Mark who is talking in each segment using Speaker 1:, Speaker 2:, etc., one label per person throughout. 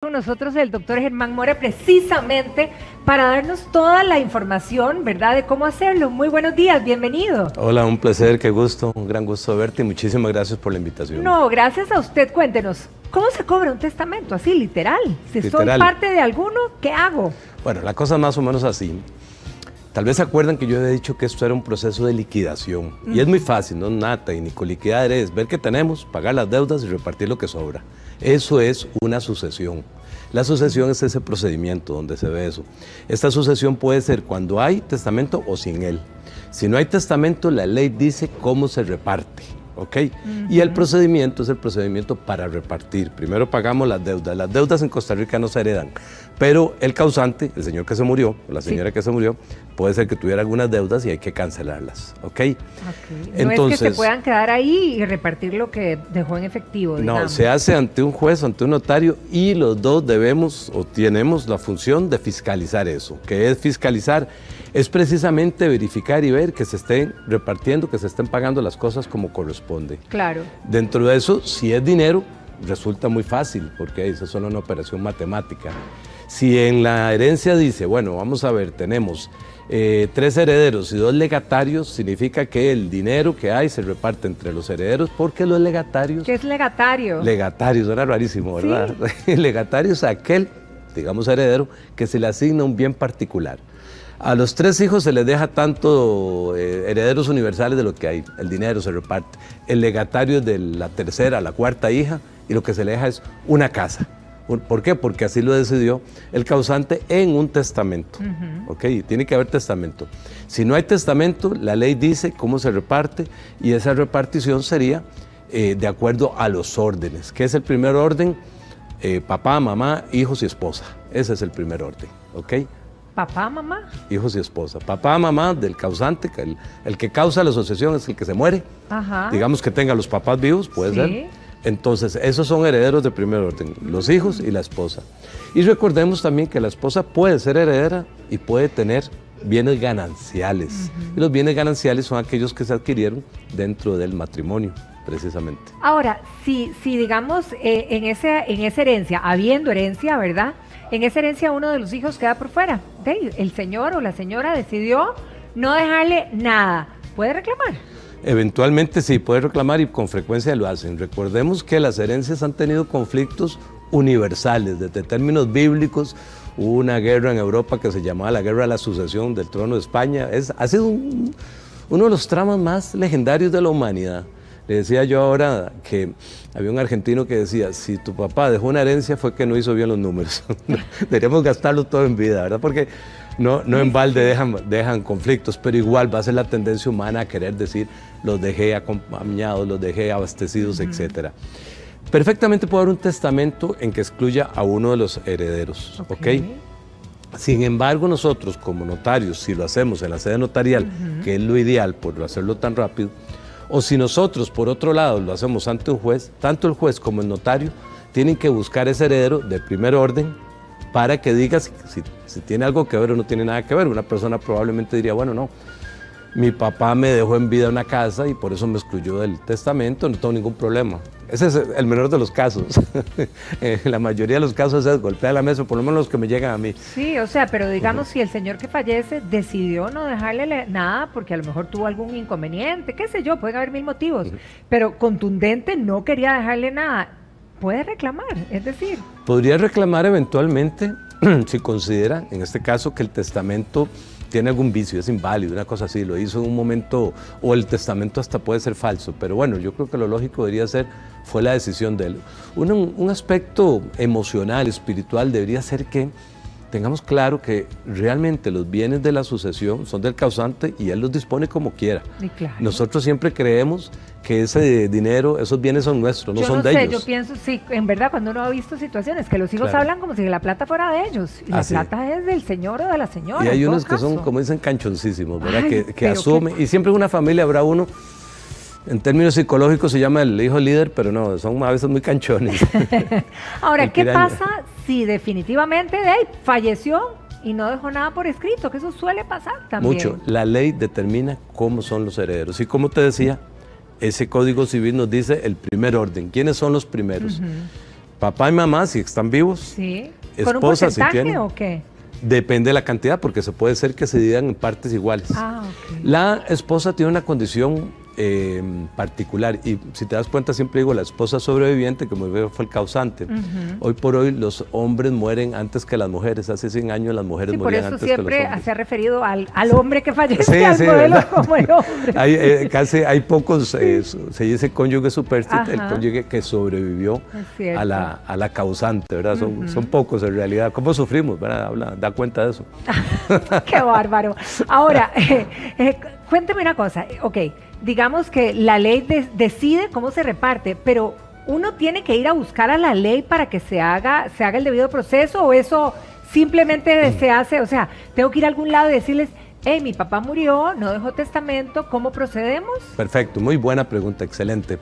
Speaker 1: con nosotros el doctor Germán Mora precisamente para darnos toda la información, ¿verdad?, de cómo hacerlo. Muy buenos días, bienvenido.
Speaker 2: Hola, un placer, qué gusto, un gran gusto verte y muchísimas gracias por la invitación.
Speaker 1: No, gracias a usted. Cuéntenos, ¿cómo se cobra un testamento? Así, literal. Si soy parte de alguno, ¿qué hago?
Speaker 2: Bueno, la cosa más o menos así. Tal vez se acuerdan que yo había dicho que esto era un proceso de liquidación. Y es muy fácil, no es nada técnico. Liquidar es ver qué tenemos, pagar las deudas y repartir lo que sobra. Eso es una sucesión. La sucesión es ese procedimiento donde se ve eso. Esta sucesión puede ser cuando hay testamento o sin él. Si no hay testamento, la ley dice cómo se reparte. ¿Ok? Y el procedimiento es el procedimiento para repartir. Primero pagamos las deudas. Las deudas en Costa Rica no se heredan, pero el causante, el señor que se murió, o la señora que se murió, puede ser que tuviera algunas deudas y hay que cancelarlas. ¿Ok?
Speaker 1: No es que se puedan quedar ahí y repartir lo que dejó en efectivo, digamos.
Speaker 2: No, se hace ante un juez, ante un notario, y los dos debemos o tenemos la función de fiscalizar eso. ¿Qué es fiscalizar? Es precisamente verificar y ver que se estén repartiendo, que se estén pagando las cosas como corresponde.
Speaker 1: Claro.
Speaker 2: Dentro de eso, si es dinero, resulta muy fácil, porque eso es solo una operación matemática. Si en la herencia dice, bueno, vamos a ver, tenemos 3 herederos y 2 legatarios, significa que el dinero que hay se reparte entre los herederos, porque los legatarios...
Speaker 1: ¿Qué es legatario?
Speaker 2: Legatario, suena rarísimo, ¿verdad? Sí. Legatario es aquel, digamos heredero, que se le asigna un bien particular. A los 3 hijos se les deja tanto herederos universales de lo que hay, el dinero se reparte. El legatario es de la 3ª a la 4ª hija y lo que se le deja es una casa. ¿Por qué? Porque así lo decidió el causante en un testamento. ¿Ok? Tiene que haber testamento. Si no hay testamento, la ley dice cómo se reparte y esa repartición sería de acuerdo a los órdenes. ¿Qué es el primer orden? Papá, mamá, hijos y esposa. Ese es el primer orden. ¿Ok?
Speaker 1: Papá, mamá.
Speaker 2: Hijos y esposa. Papá, mamá del causante, el que causa la sucesión es el que se muere. Ajá. Digamos que tenga los papás vivos, puede ser. Entonces, esos son herederos de primer orden, los hijos y la esposa. Y recordemos también que la esposa puede ser heredera y puede tener bienes gananciales. Y los bienes gananciales son aquellos que se adquirieron dentro del matrimonio, precisamente.
Speaker 1: Ahora, si digamos, en esa herencia, habiendo herencia, ¿verdad?, en esa herencia uno de los hijos queda por fuera. El señor o la señora decidió no dejarle nada. ¿Puede reclamar?
Speaker 2: Eventualmente sí, puede reclamar y con frecuencia lo hacen. Recordemos que las herencias han tenido conflictos universales. Desde términos bíblicos, hubo una guerra en Europa que se llamaba la Guerra de la Sucesión del Trono de España. Ha sido uno de los tramas más legendarios de la humanidad. Le decía yo ahora que había un argentino que decía, si tu papá dejó una herencia fue que no hizo bien los números. Deberíamos gastarlo todo en vida, ¿verdad? Porque no en balde dejan conflictos, pero igual va a ser la tendencia humana a querer decir, los dejé acompañados, los dejé abastecidos, etc. Perfectamente puede haber un testamento en que excluya a uno de los herederos, ¿ok? Sin embargo, nosotros como notarios, si lo hacemos en la sede notarial, que es lo ideal por hacerlo tan rápido, o si nosotros, por otro lado, lo hacemos ante un juez, tanto el juez como el notario tienen que buscar ese heredero de primer orden para que diga si tiene algo que ver o no tiene nada que ver. Una persona probablemente diría, bueno, no, mi papá me dejó en vida una casa y por eso me excluyó del testamento, no tengo ningún problema. Ese es el menor de los casos. La mayoría de los casos es golpear la mesa, por lo menos los que me llegan a mí.
Speaker 1: Sí, o sea, pero digamos, si el señor que fallece decidió no dejarle nada porque a lo mejor tuvo algún inconveniente, qué sé yo, pueden haber 1000 motivos, pero contundente no quería dejarle nada, puede reclamar, es decir.
Speaker 2: Podría reclamar eventualmente si considera, en este caso, que el testamento tiene algún vicio, es inválido, una cosa así, lo hizo en un momento, o el testamento hasta puede ser falso, pero bueno, yo creo que lo lógico debería ser, fue la decisión de él. Un aspecto emocional, espiritual, debería ser que tengamos claro que realmente los bienes de la sucesión son del causante y él los dispone como quiera.
Speaker 1: Claro.
Speaker 2: Nosotros siempre creemos que ese dinero, esos bienes son nuestros, no son de ellos.
Speaker 1: Yo pienso, sí, en verdad, cuando uno ha visto situaciones que los hijos hablan como si la plata fuera de ellos, y la plata es del señor o de la señora.
Speaker 2: Y hay unos que son, como dicen, canchoncísimos, ¿verdad? Que asumen, y siempre en una familia habrá uno, en términos psicológicos se llama el hijo líder, pero no, son a veces muy canchones.
Speaker 1: Ahora, ¿qué pasa si definitivamente falleció y no dejó nada por escrito? Que eso suele pasar también.
Speaker 2: Mucho. La ley determina cómo son los herederos. Y como te decía, ese Código Civil nos dice el primer orden. ¿Quiénes son los primeros? Papá y mamá, si están vivos.
Speaker 1: Sí. ¿Con un
Speaker 2: Esposa, si
Speaker 1: porcentaje
Speaker 2: tienen.
Speaker 1: o qué?
Speaker 2: Depende de la cantidad, porque se puede ser que se dividan en partes iguales.
Speaker 1: Ah, ok.
Speaker 2: La esposa tiene una condición particular, y si te das cuenta, siempre digo la esposa sobreviviente, que muy bien fue el causante. Hoy por hoy los hombres mueren antes que las mujeres. Hace 100 años las mujeres morían antes que los hombres.
Speaker 1: Por eso siempre se ha referido al hombre que fallece,
Speaker 2: sí,
Speaker 1: al
Speaker 2: sí,
Speaker 1: modelo
Speaker 2: ¿verdad?
Speaker 1: como el hombre.
Speaker 2: Hay pocos, se dice cónyuge superstite, el cónyuge que sobrevivió a la causante, ¿verdad? Son pocos en realidad. ¿Cómo sufrimos? ¿Verdad? Da cuenta de eso.
Speaker 1: Qué bárbaro. Ahora, cuénteme una cosa, ok, digamos que la ley decide cómo se reparte, pero uno tiene que ir a buscar a la ley para que se haga el debido proceso, o eso simplemente se hace, o sea, tengo que ir a algún lado y decirles, hey, mi papá murió, no dejó testamento, ¿cómo procedemos?
Speaker 2: Perfecto, muy buena pregunta, excelente.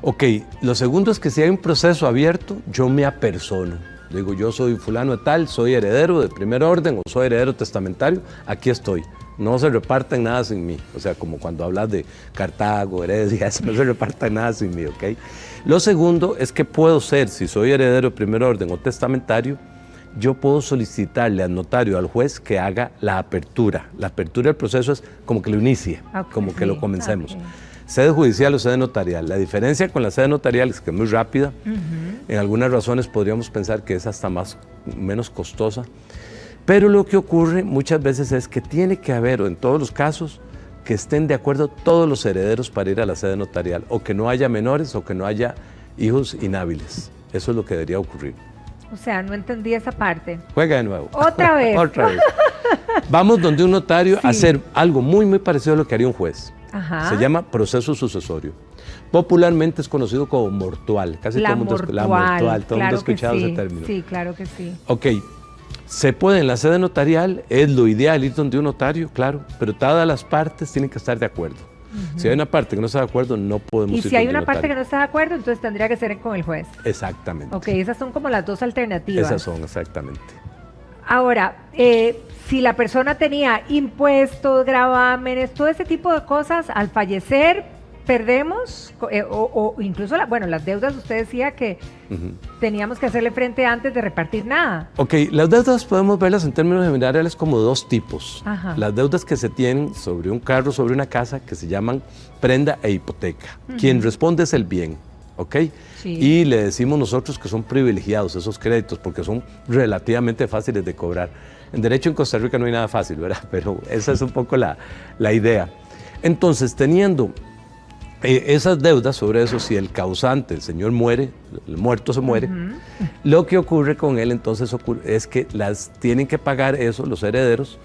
Speaker 2: Ok, lo segundo es que si hay un proceso abierto, yo me apersono. Digo, yo soy fulano de tal, soy heredero de primer orden o soy heredero testamentario, aquí estoy. No se reparten nada sin mí, o sea, como cuando hablas de Cartago, herencia, eso no se reparten nada sin mí, ¿ok? Lo segundo es que puedo ser, si soy heredero de primer orden o testamentario, yo puedo solicitarle al notario, al juez, que haga la apertura. La apertura del proceso es como que lo inicie, como que lo comencemos. Sede judicial o sede notarial. La diferencia con la sede notarial es que es muy rápida. En algunas razones podríamos pensar que es hasta menos costosa. Pero lo que ocurre muchas veces es que tiene que haber, o en todos los casos, que estén de acuerdo todos los herederos para ir a la sede notarial, o que no haya menores o que no haya hijos inhábiles. Eso es lo que debería ocurrir.
Speaker 1: O sea, no entendí esa parte.
Speaker 2: Juega de nuevo.
Speaker 1: Otra vez.
Speaker 2: Otra vez. Vamos donde un notario a hacer algo muy, muy parecido a lo que haría un juez.
Speaker 1: Ajá.
Speaker 2: Se llama proceso sucesorio. Popularmente es conocido como mortual. Casi todo el mundo ha escuchado ese término.
Speaker 1: Sí, claro que sí.
Speaker 2: Ok. Se puede en la sede notarial, es lo ideal ir donde un notario, claro, pero todas las partes tienen que estar de acuerdo. Si hay una parte que no está de acuerdo, no podemos ir
Speaker 1: donde un notario. Y si hay una parte que no está de acuerdo, entonces tendría que ser con el juez.
Speaker 2: Exactamente.
Speaker 1: Ok, esas son como las dos alternativas.
Speaker 2: Esas son, exactamente.
Speaker 1: Ahora, si la persona tenía impuestos, gravámenes, todo ese tipo de cosas, al fallecer, perdemos, o incluso, las deudas, usted decía que teníamos que hacerle frente antes de repartir nada. Ok,
Speaker 2: las deudas podemos verlas en términos generales como dos tipos.
Speaker 1: Ajá.
Speaker 2: Las deudas que se tienen sobre un carro, sobre una casa, que se llaman prenda e hipoteca. Quien responde es el bien, ¿ok?
Speaker 1: Sí.
Speaker 2: Y le decimos nosotros que son privilegiados esos créditos porque son relativamente fáciles de cobrar. En derecho en Costa Rica no hay nada fácil, ¿verdad? Pero esa es un poco la idea. Entonces, teniendo esas deudas sobre eso, si el causante, el señor muere, el muerto se muere, lo que ocurre con él entonces es que las tienen que pagar eso los herederos,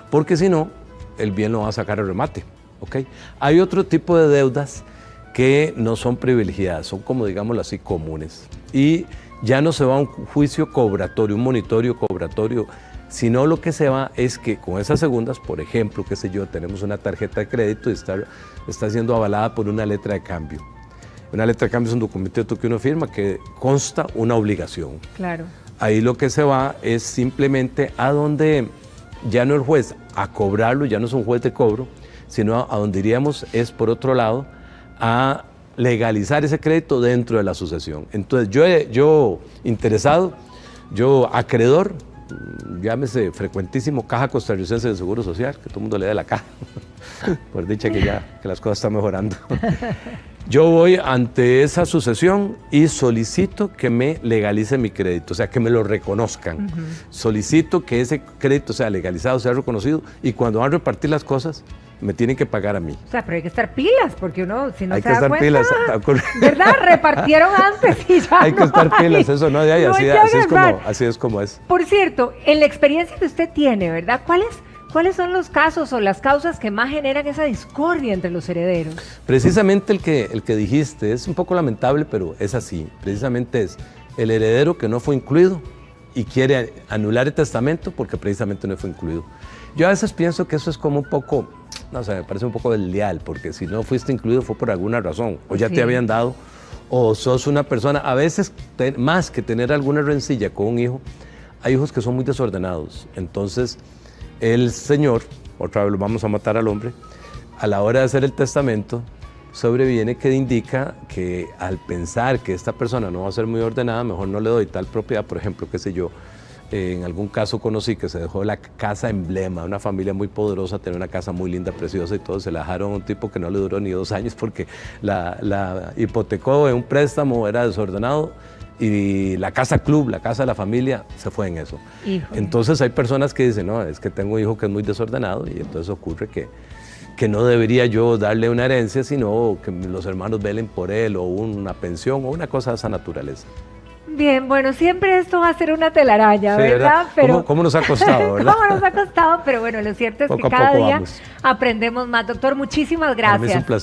Speaker 2: porque si no, el bien lo va a sacar a remate, ¿ok? Hay otro tipo de deudas que no son privilegiadas, son como digámoslo así comunes, y ya no se va a un juicio cobratorio, un monitorio cobratorio, sino lo que se va es que con esas segundas, por ejemplo, qué sé yo, tenemos una tarjeta de crédito y está siendo avalada por una letra de cambio. Una letra de cambio es un documento que uno firma que consta una obligación.
Speaker 1: Claro.
Speaker 2: Ahí lo que se va es simplemente a donde ya no el juez a cobrarlo, ya no es un juez de cobro, sino a donde iríamos es por otro lado a legalizar ese crédito dentro de la sucesión. Entonces yo interesado, yo acreedor, llámese frecuentísimo Caja Costarricense de Seguro Social, que todo el mundo le da la caja, por dicha que las cosas están mejorando. Yo voy ante esa sucesión y solicito que me legalice mi crédito, o sea, que me lo reconozcan. Solicito que ese crédito sea legalizado, sea reconocido, y cuando van a repartir las cosas, me tienen que pagar a mí.
Speaker 1: O sea, pero hay que estar pilas, porque uno, si no
Speaker 2: hay
Speaker 1: se da cuenta,
Speaker 2: pilas,
Speaker 1: ¿verdad? Repartieron antes y ya
Speaker 2: hay que estar pilas, eso no de ahí, así es como es.
Speaker 1: Por cierto, en la experiencia que usted tiene, ¿verdad? ¿Cuáles son los casos o las causas que más generan esa discordia entre los herederos?
Speaker 2: Precisamente el que dijiste, es un poco lamentable, pero es así. Precisamente es el heredero que no fue incluido y quiere anular el testamento porque precisamente no fue incluido. Yo a veces pienso que eso es como un poco, no sé, me parece un poco desleal, porque si no fuiste incluido fue por alguna razón, o ya te habían dado, o sos una persona, a veces más que tener alguna rencilla con un hijo, hay hijos que son muy desordenados. Entonces, el señor, otra vez lo vamos a matar al hombre, a la hora de hacer el testamento, sobreviene que indica que al pensar que esta persona no va a ser muy ordenada, mejor no le doy tal propiedad. Por ejemplo, qué sé yo, en algún caso conocí que se dejó la casa emblema, una familia muy poderosa, tenía una casa muy linda, preciosa y todo, se la dejaron a un tipo que no le duró ni 2 años porque la hipotecó en un préstamo, era desordenado, y la casa club, la casa de la familia, se fue en eso.
Speaker 1: Híjole.
Speaker 2: Entonces hay personas que dicen, no, es que tengo un hijo que es muy desordenado, y entonces ocurre que no debería yo darle una herencia, sino que los hermanos velen por él, o una pensión, o una cosa de esa naturaleza.
Speaker 1: Bien, bueno, siempre esto va a ser una telaraña,
Speaker 2: Sí,
Speaker 1: ¿verdad? Pero
Speaker 2: ¿Cómo nos ha costado, verdad?
Speaker 1: ¿Cómo nos ha costado? Pero bueno, lo cierto es
Speaker 2: Poco
Speaker 1: que
Speaker 2: a
Speaker 1: cada
Speaker 2: poco
Speaker 1: día
Speaker 2: vamos.
Speaker 1: aprendemos más. Doctor, muchísimas
Speaker 2: Para mí es un
Speaker 1: gracias.
Speaker 2: placer.